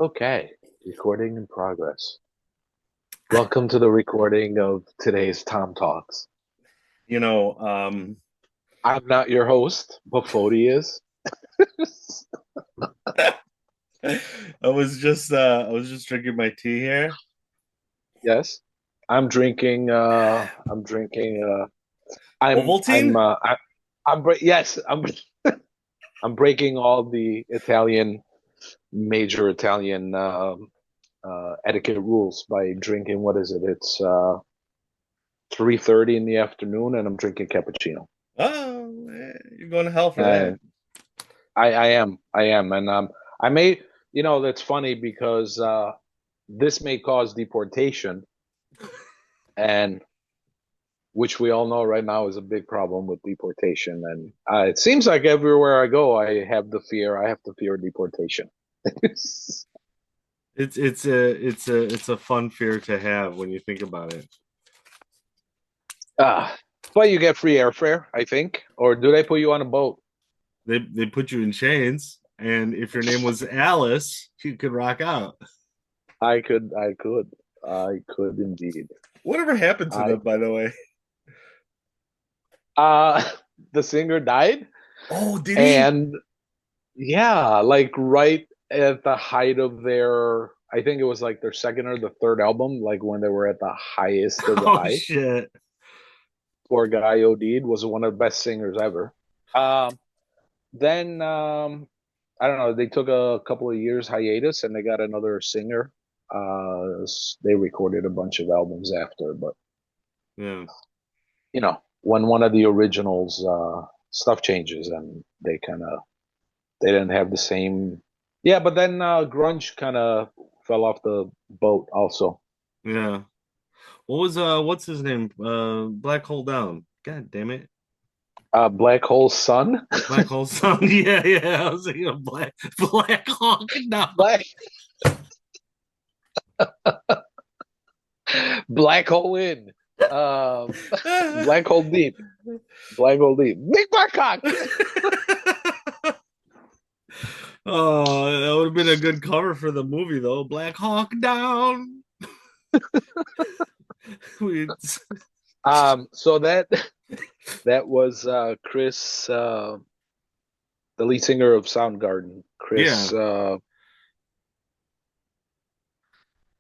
Okay, recording in progress. Welcome to the recording of today's Tom Talks. You know, um, I'm not your host, but Fody is. I was just drinking my tea here. Yes, I'm drinking. I'm Ovaltine? I, yes, I'm breaking all the major Italian etiquette rules by drinking. What is it? It's 3:30 in the afternoon, and I'm drinking cappuccino. Oh, you're going to hell for that. And I am, and I may, that's funny because this may cause deportation, and which we all know right now is a big problem with deportation. And it seems like everywhere I go, I have to fear deportation. It's a fun fear to have when you think about it. Ah, but you get free airfare, I think, or do they put you on a boat? They put you in chains, and if your name was Alice, you could rock out. I could indeed. Whatever happened to I them, by the way? uh, the singer died, Oh, did he? and yeah, like right at the height of their, I think it was like their second or the third album, like when they were at the highest of the Oh high. shit. Poor guy OD'd, was one of the best singers ever. Then I don't know, they took a couple of years hiatus and they got another singer. They recorded a bunch of albums after, but Yeah. when one of the originals stuff changes and they didn't have the same. Yeah, but then grunge kind of fell off the boat also. Yeah. What's his name? Black Hole Down. God damn it. Black Hole Sun. Black Hole Sun. Yeah, yeah. I was thinking of Black Hawk. No. Black Black Hole in. Black Hole Deep. Black Hole Deep. Big Black Cock. Oh, that would have been a good cover for the movie though. Black Hawk Down. We- So that was Chris, the lead singer of Soundgarden. yeah.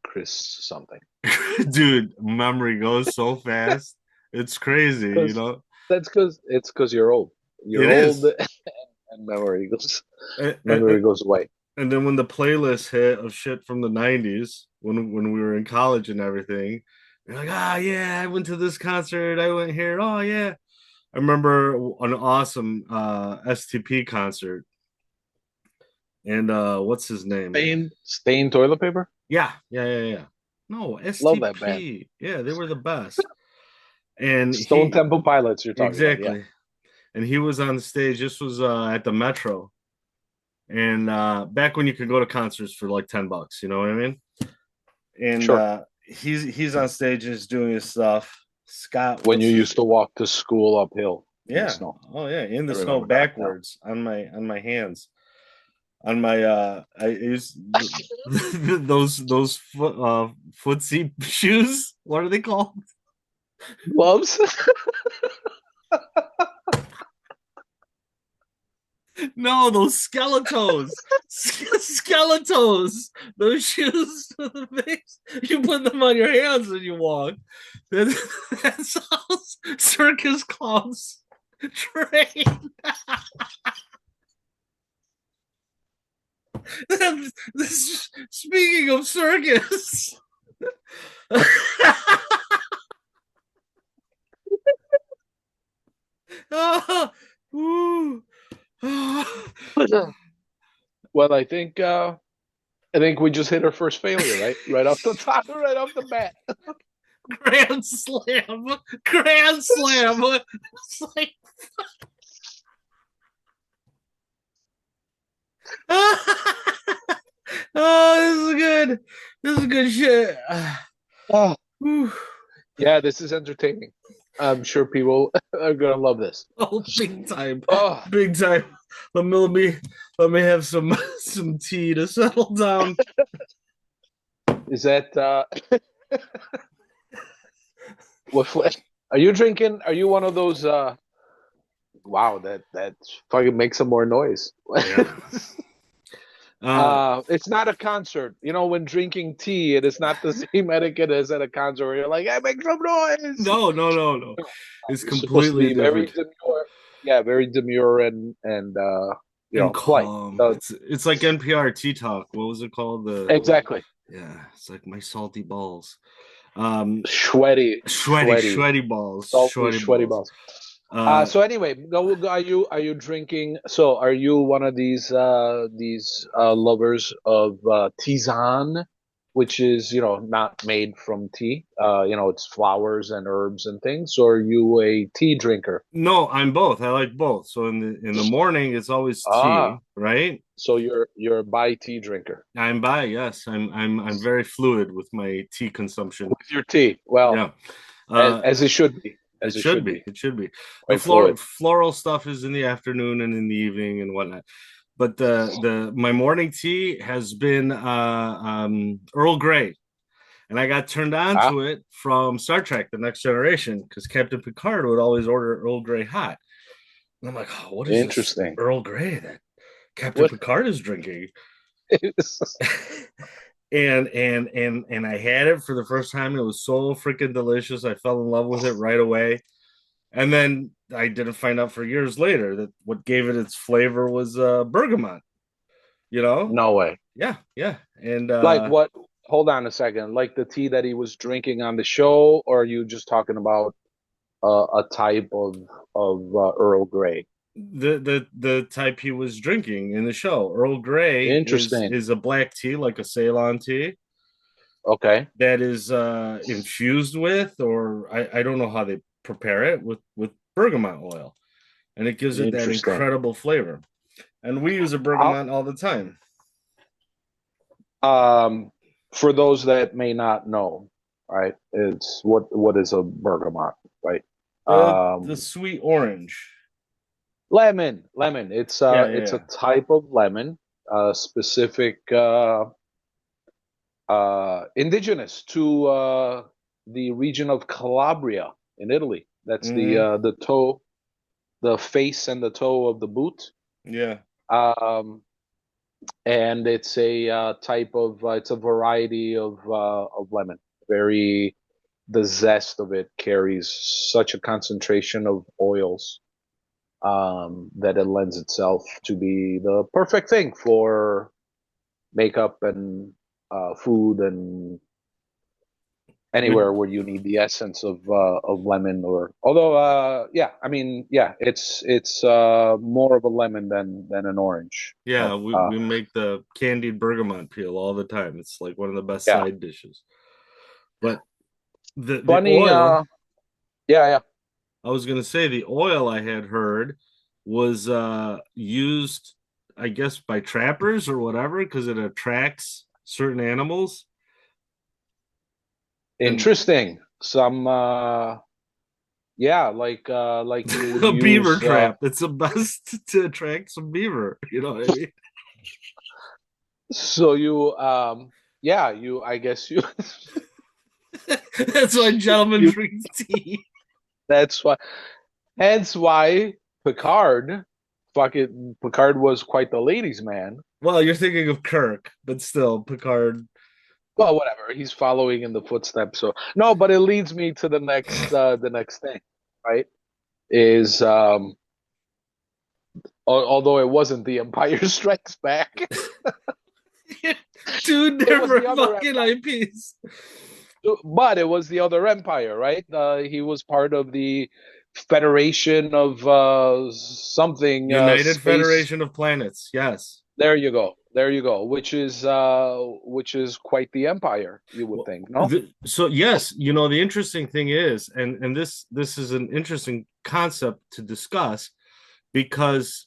Chris something. Dude, memory goes so fast. It's crazy, you Because know. it's because you're old. You're It old, is. and And, memory goes away. and then when the playlist hit of shit from the 90s, when we were in college and everything, you're like, ah, yeah, I went to this concert. I went here. Oh, yeah. I remember an awesome STP concert. And what's his name? Stain toilet paper. Yeah, yeah, yeah, yeah. No, Love that band. STP. Yeah, they were the best. And Stone he Temple Pilots. You're talking about, yeah. exactly. And he was on stage. This was at the Metro. And back when you could go to concerts for like $10, you know what I mean? And Sure. he's on stage and he's doing his stuff. Scott, When you what's his used to walk to school uphill in the yeah. snow. Oh yeah, in I the snow remember that now. backwards on my hands. On my I use those footsie shoes. What are they called? Gloves? No, those skeletos. Skeletos. Those shoes you put them on your hands when you walk. That's, that's how circus clowns train. This, speaking of circus. Ah, ooh. Well, I think we just hit our first failure, right? Right off the top, right off the bat. Grand slam. Grand slam. It's like, oh, this is good. This is good shit. Oh, Whew. yeah, this is entertaining. I'm sure people are gonna love this. Oh, big time. Oh, Big time. let me have some some tea to settle down. Is that what are you drinking? Are you one of those wow, that fucking makes some more noise. Yeah. It's not a concert. You know, when drinking tea, it is not the same etiquette as at a concert where you're like, "Hey, make some noise." No, no, no, no. No, It's you're supposed to completely be very different demure. Yeah, very demure and and polite. calm. It's like NPR Tea Talk. What was it called? The Exactly. Yeah, it's like my salty balls. Um, Sweaty, sweaty, sweaty balls, salty, sweaty sweaty balls. balls. Uh, So anyway, are you drinking? So are you one of these lovers of tisane, which is not made from tea? It's flowers and herbs and things. Or are you a tea drinker? no, I'm both. I like both. So in the morning, it's always Ah, tea, right? so you're a by tea drinker I'm by, yes. I'm very fluid with my tea consumption. with your tea. Well, Yeah. Uh, as it should be, it as it should should be. be, It should be. The quite fluid. floral stuff is in the afternoon and in the evening and whatnot. But the my morning tea has been Earl Grey, and I got turned on Ah, to it from Star Trek: The Next Generation because Captain Picard would always order Earl Grey hot, and I'm like, oh, what is this interesting. Earl Grey that Captain What Picard is drinking? is And I had it for the first time. And it was so freaking delicious. I fell in love with it right away. And then I didn't find out for years later that what gave it its flavor was bergamot. You know? no way? Yeah, yeah. And Like what? Hold on a second. Like the tea that he was drinking on the show, or are you just talking about a type of Earl Grey? the type he was drinking in the show, Earl Grey Interesting. is a black tea, like a Ceylon tea, Okay. that is infused with, or I don't know how they prepare it with bergamot oil, and it gives it that Interesting. incredible flavor. And we use a How, bergamot all the time. um, for those that may not know, right? It's what is a bergamot, right? The Um, sweet orange. lemon. It's Yeah, it's a yeah, type of lemon, specific indigenous to the region of Calabria in Italy. That's yeah. the toe, the face and the toe of the boot. Yeah. Um, and it's a type of it's a variety of lemon. Very the zest of it carries such a concentration of oils that it lends itself to be the perfect thing for makeup and food and Would anywhere where you need the essence of lemon or although yeah I mean yeah it's more of a lemon than an orange Yeah, so we make the candied bergamot peel all the time. It's like one of the best yeah side dishes. But the funny oil, yeah I was gonna say the oil I had heard was used, I guess, by trappers or whatever, because it attracts certain animals. And interesting some yeah like you would a beaver use trap. It's the best to attract some beaver. You know what I mean? so you yeah you I guess you That's why gentlemen you drink tea. that's why hence why Picard was quite the ladies man. Well, you're thinking of Kirk, but still, Picard. Well, whatever. He's following in the footsteps. So no, but it leads me to the next thing, right? Is although it wasn't the Empire Strikes Back, Two it was the different other fucking empire. IPs. But it was the other empire, right? He was part of the Federation of something United space. Federation of Planets. Yes. There you go. There you go. Which is quite the empire, you would Well, think, no? so yes, the interesting thing is, and this is an interesting concept to discuss because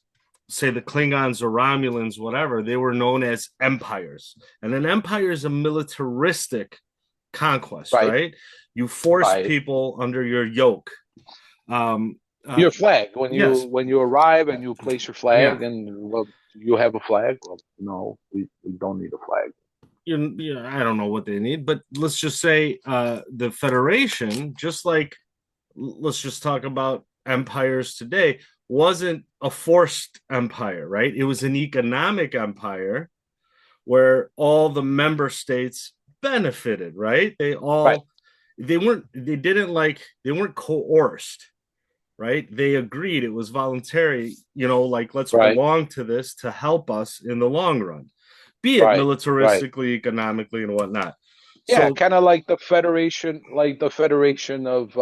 say the Klingons or Romulans, whatever, they were known as empires. And an empire is a militaristic conquest, Right. right? You force Right. people under your yoke. Um, Your flag yes, when you arrive and you place your yeah. flag and well, you have a flag. Well, no, we don't need a flag. I don't know what they need, but let's just say the Federation, just like let's just talk about empires today, wasn't a forced empire, right? It was an economic empire where all the member states benefited, right? Right, They weren't coerced, right? They agreed, it was voluntary, like let's right, belong to this to help us in the long run, be it right, right. militaristically, economically, and whatnot. Yeah, So, kind of like the federation of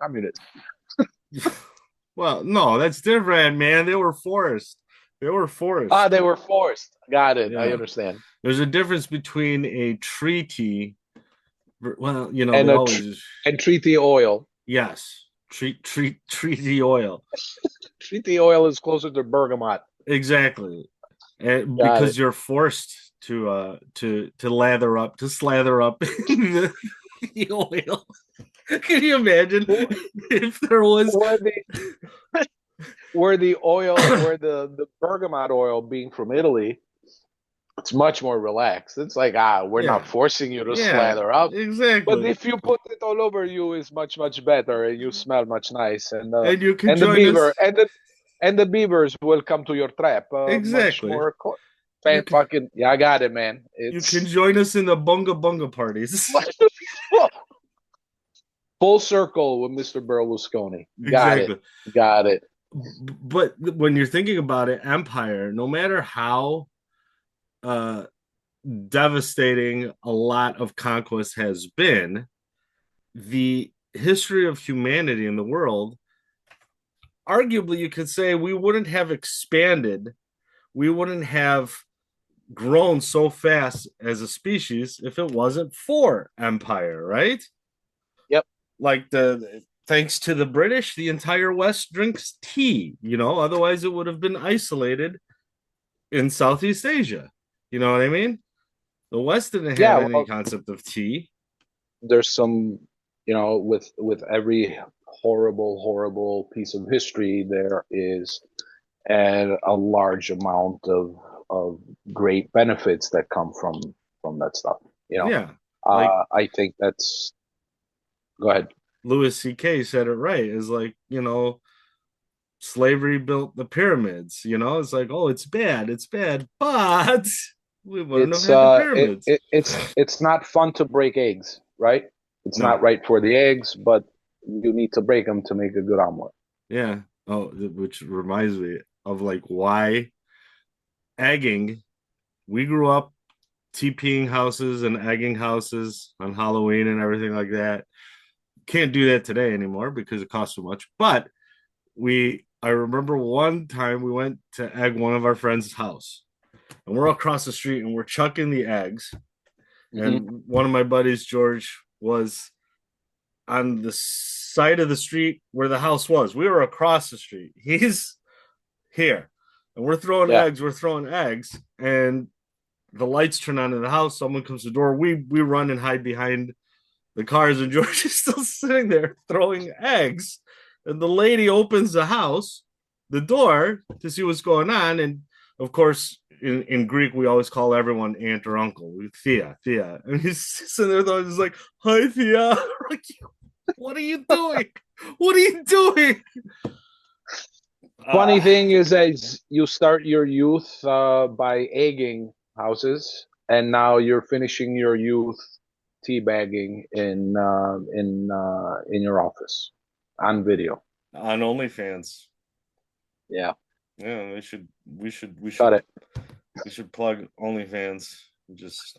communists. well, no, that's different, man. They were forced. They were Ah, forced. they were forced. Got it. I Yeah. understand. There's a difference between a treaty. Well, And they a always, and treaty oil. yes, treaty oil. Treaty oil is closer to bergamot. Exactly. And Got because it. you're forced to lather up, to slather up the oil. Can you imagine Who- if there was Where the oil, where the bergamot oil being from Italy, it's much more relaxed. It's like, we're not yeah, forcing you to yeah, slather up. But exactly. if you put it all over you, it's much, much better and you smell much nice. And you can And the join us. beaver and the beavers will come to your trap much Exactly. more You can fucking yeah, I got it, man. you can It's join us in the bunga bunga parties. full circle with Mr. Berlusconi. Got it. Exactly. Got it. But when you're thinking about it, empire, no matter how uh devastating a lot of conquest has been, the history of humanity in the world, arguably, you could say we wouldn't have expanded, we wouldn't have grown so fast as a species if it wasn't for empire, right? Yep. Like the thanks to the British, the entire West drinks tea, otherwise it would have been isolated in Southeast Asia. You know what I mean? The West didn't have Yeah, any well, concept of tea. there's some, with every horrible piece of history, there is a large amount of great benefits that come from that stuff. You know, Yeah. Like I think that's. Go ahead. Louis C.K. said it right. Is like, slavery built the pyramids, It's like, oh, it's bad, but we wouldn't have It's had the pyramids. it's not fun to break eggs, right? It's not No. right for the eggs, but you need to break them to make a good omelet. Yeah. Oh, which reminds me of like why egging. We grew up TPing houses and egging houses on Halloween and everything like that. Can't do that today anymore because it costs so much. But I remember one time we went to egg one of our friends' house, and we're across the street and we're chucking the eggs. Hmm. And one of my buddies, George, was on the side of the street where the house was. We were across the street. He's here, and we're throwing Yeah. eggs. We're throwing eggs, and the lights turn on in the house. Someone comes to the door. We run and hide behind the cars, and George is still sitting there throwing eggs. And the lady opens the door to see what's going on. And of course, in Greek, we always call everyone aunt or uncle, Thea, Thea. And he's sitting there, he's like, "Hi, Thea." Like, what are you doing? What are you doing? Funny Uh, thing is that you start your youth by egging houses, and now you're finishing your youth teabagging in your office on video. on OnlyFans. Yeah, Yeah, we got should it. we should plug OnlyFans. Just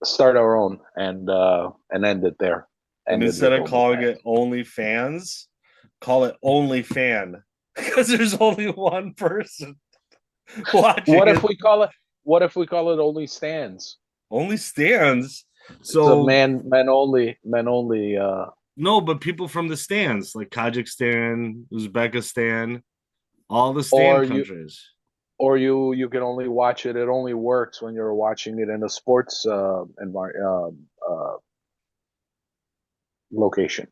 Start our own and end it there. and End it instead with of calling OnlyFans. it OnlyFans, call it OnlyFan because there's only one person watching What if it. we call it? What if we call it only stands? Only stands. It's a So men only. no, but people from the stands like Kazakhstan, Uzbekistan, all the Or stand you countries. you can only watch it. It only works when you're watching it in a sports location.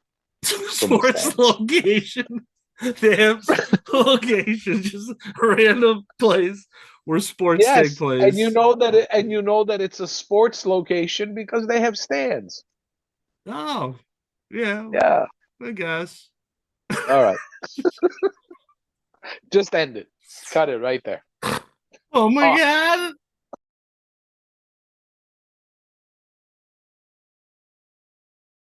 from the sports stands. location. They have locations, just a random place where sports take Yes, place. and you know that it's a sports location because they have stands. Oh, yeah, Yeah. I guess. All right. Just end it. Cut it right there. Oh my Off. god.